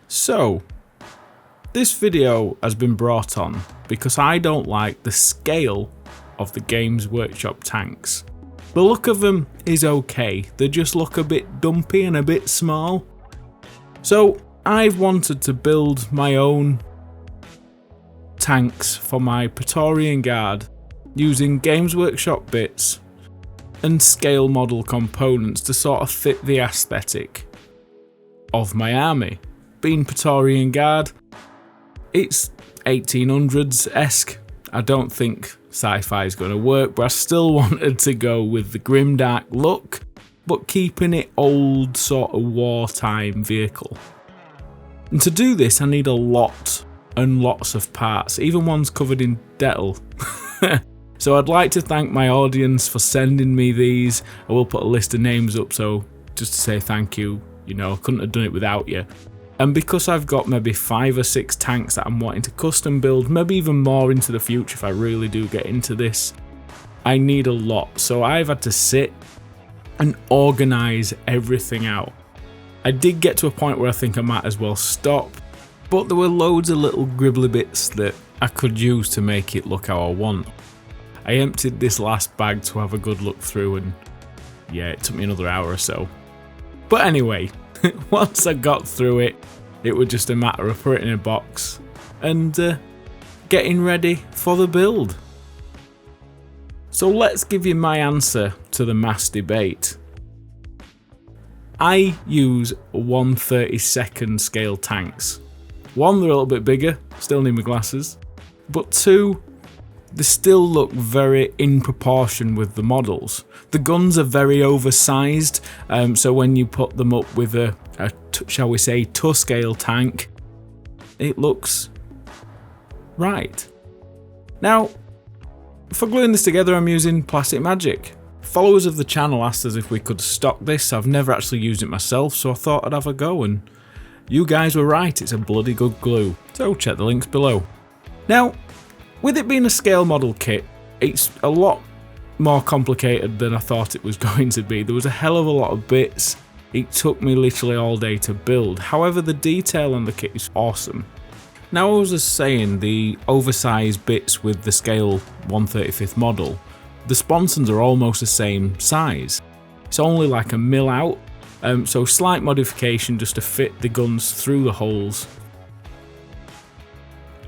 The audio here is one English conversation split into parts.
So, this video has been brought on because I don't like the scale of the Games Workshop tanks. The look of them is okay, they just look a bit dumpy and a bit small. So I've wanted to build my own tanks for my Praetorian Guard using Games Workshop bits and scale model components to sort of fit the aesthetic of my army. Being Praetorian Guard, it's 1800s-esque. I don't think sci-fi is going to work, but I still wanted to go with the grimdark look, but keeping it old sort of wartime vehicle. And to do this, I need a lot and lots of parts, even ones covered in detal. So I'd like to thank my audience for sending me these. I will put a list of names up, so just to say thank you, you know, I couldn't have done it without you. And because I've got maybe 5 or 6 tanks that I'm wanting to custom build, maybe even more into the future if I really do get into this, I need a lot. So I've had to sit and organise everything out. I did get to a point where I think I might as well stop, but there were loads of little gribbly bits that I could use to make it look how I want. I emptied this last bag to have a good look through, and yeah, it took me another hour or so. But anyway, once I got through it, it was just a matter of putting it in a box and getting ready for the build. So let's give you my answer to the mass debate. I use 1/32 scale tanks. 1, they're a little bit bigger, still need my glasses, but 2, they still look very in proportion with the models. The guns are very oversized, so when you put them up with a shall we say, to-scale tank, it looks right. Now, for gluing this together, I'm using Plastic Magic. Followers of the channel asked us if we could stock this. I've never actually used it myself, so I thought I'd have a go, and you guys were right, it's a bloody good glue. So check the links below. Now, with it being a scale model kit, it's a lot more complicated than I thought it was going to be. There was a hell of a lot of bits. It took me literally all day to build. However, the detail on the kit is awesome. Now, I was just saying, the oversized bits with the scale 1/35 model, the sponsons are almost the same size. It's only like a mil out, so slight modification just to fit the guns through the holes.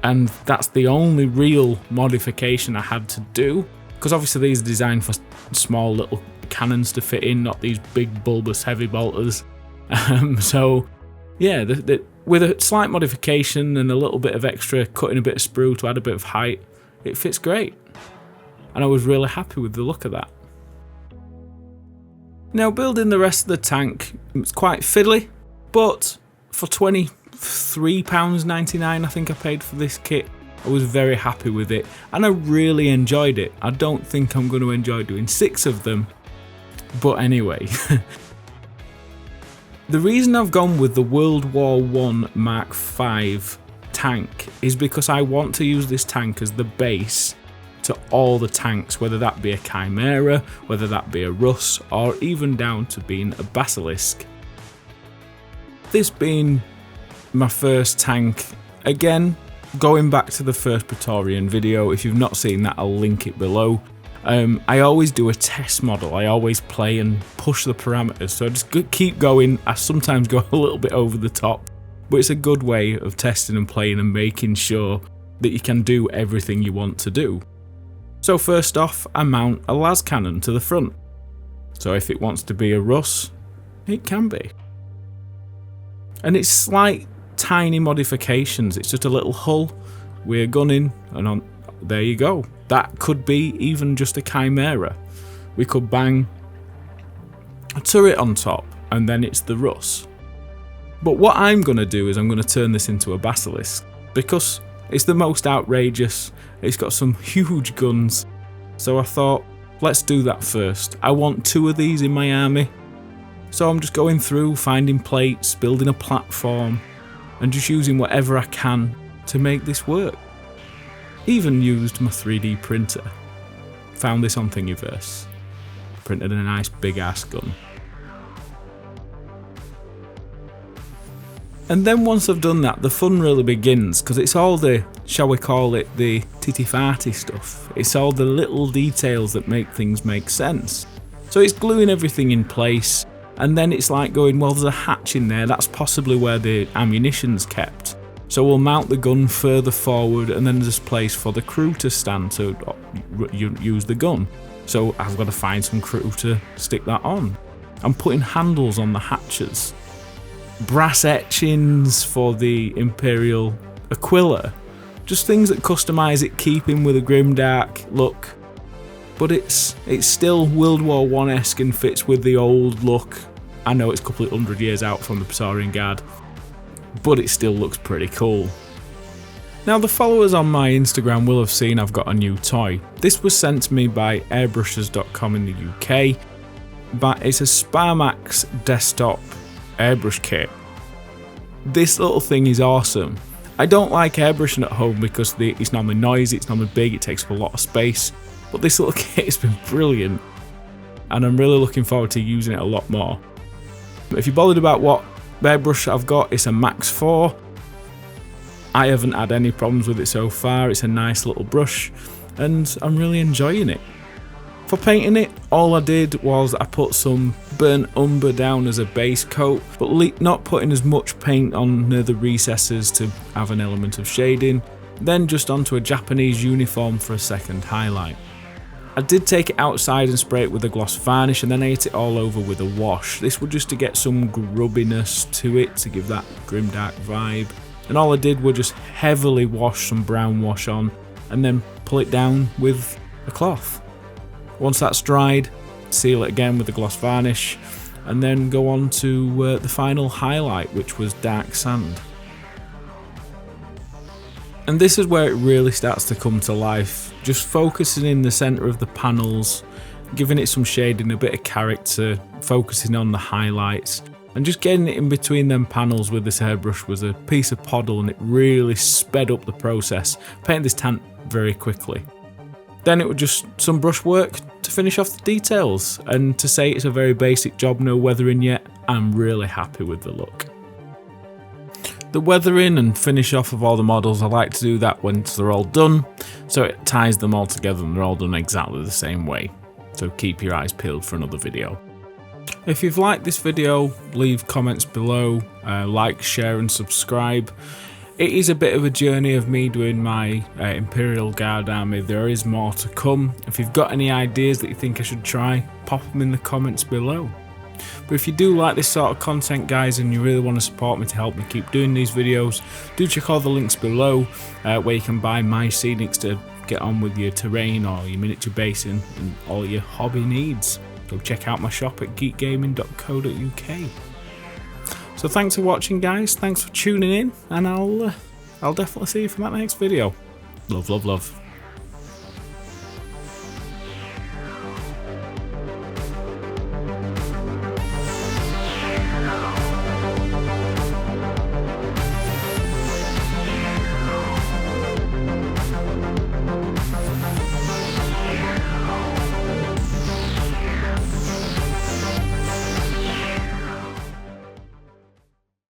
And that's the only real modification I had to do, because obviously these are designed for small little cannons to fit in, not these big bulbous heavy bolters. So yeah, with a slight modification and a little bit of extra cutting a bit of sprue to add a bit of height, it fits great. And I was really happy with the look of that. Now, building the rest of the tank, it's quite fiddly, but for £23.99 I think I paid for this kit, I was very happy with it, and I really enjoyed it. I don't think I'm going to enjoy doing 6 of them, but anyway. The reason I've gone with the World War I Mark V tank is because I want to use this tank as the base to all the tanks, whether that be a Chimera, whether that be a Russ, or even down to being a Basilisk. This being my first tank, again, going back to the first Praetorian video, if you've not seen that, I'll link it below. I always do a test model. I always play and push the parameters, so I just keep going. I sometimes go a little bit over the top, but it's a good way of testing and playing and making sure that you can do everything you want to do. So first off, I mount a las cannon to the front. So if it wants to be a Russ, it can be. And it's slight, tiny modifications. It's just a little hull, we're gunning, and on. There you go. That could be even just a Chimera. We could bang a turret on top, and then it's the Russ. But what I'm going to do is I'm going to turn this into a Basilisk, because it's the most outrageous, it's got some huge guns, so I thought, let's do that first. I want 2 of these in my army, so I'm just going through, finding plates, building a platform, and just using whatever I can to make this work. Even used my 3D printer. Found this on Thingiverse. Printed a nice big ass gun. And then once I've done that, the fun really begins, because it's all the, shall we call it, the titty-farty stuff. It's all the little details that make things make sense. So it's gluing everything in place, and then it's like going, well, there's a hatch in there, that's possibly where the ammunition's kept. So we'll mount the gun further forward, and then there's a place for the crew to stand to use the gun. So I've got to find some crew to stick that on. I'm putting handles on the hatches. Brass etchings for the Imperial Aquila. Just things that customise it, keeping with a grimdark look. But it's still World War I-esque and fits with the old look. I know it's a couple of 100 years out from the Praetorian Guard, but it still looks pretty cool. Now, the followers on my Instagram will have seen I've got a new toy. This was sent to me by airbrushers.com in the UK, but it's a Sparmax desktop airbrush kit. This little thing is awesome. I don't like airbrushing at home because it's normally noisy, it's normally big, it takes up a lot of space, but this little kit has been brilliant, and I'm really looking forward to using it a lot more. If you're bothered about what airbrush I've got, it's a Max 4. I haven't had any problems with it so far. It's a nice little brush, and I'm really enjoying it. For painting it, all I did was I put some burnt umber down as a base coat, but not putting as much paint on near the recesses to have an element of shading, then just onto a Japanese uniform for a second highlight. I did take it outside and spray it with a gloss varnish, and then I hit it all over with a wash. This was just to get some grubbiness to it, to give that grimdark vibe. And all I did was just heavily wash some brown wash on, and then pull it down with a cloth. Once that's dried, seal it again with the gloss varnish, and then go on to the final highlight, which was dark sand. And this is where it really starts to come to life, just focusing in the centre of the panels, giving it some shading, a bit of character, focusing on the highlights, and just getting it in between them panels with this airbrush was a piece of poddle, and it really sped up the process, painting this tank very quickly. Then it was just some brush work to finish off the details, and to say it's a very basic job, no weathering yet, I'm really happy with the look. The weathering and finish off of all the models, I like to do that once they're all done, so it ties them all together and they're all done exactly the same way. So keep your eyes peeled for another video. If you've liked this video, leave comments below, like, share and subscribe. It is a bit of a journey of me doing my Imperial Guard army. There is more to come. If you've got any ideas that you think I should try, pop them in the comments below. But if you do like this sort of content, guys, and you really want to support me to help me keep doing these videos, do check all the links below where you can buy my Scenics to get on with your terrain or your miniature basing and all your hobby needs. Go check out my shop at geekgaming.co.uk. So thanks for watching, guys. Thanks for tuning in, and I'll definitely see you for that next video. Love, love, love.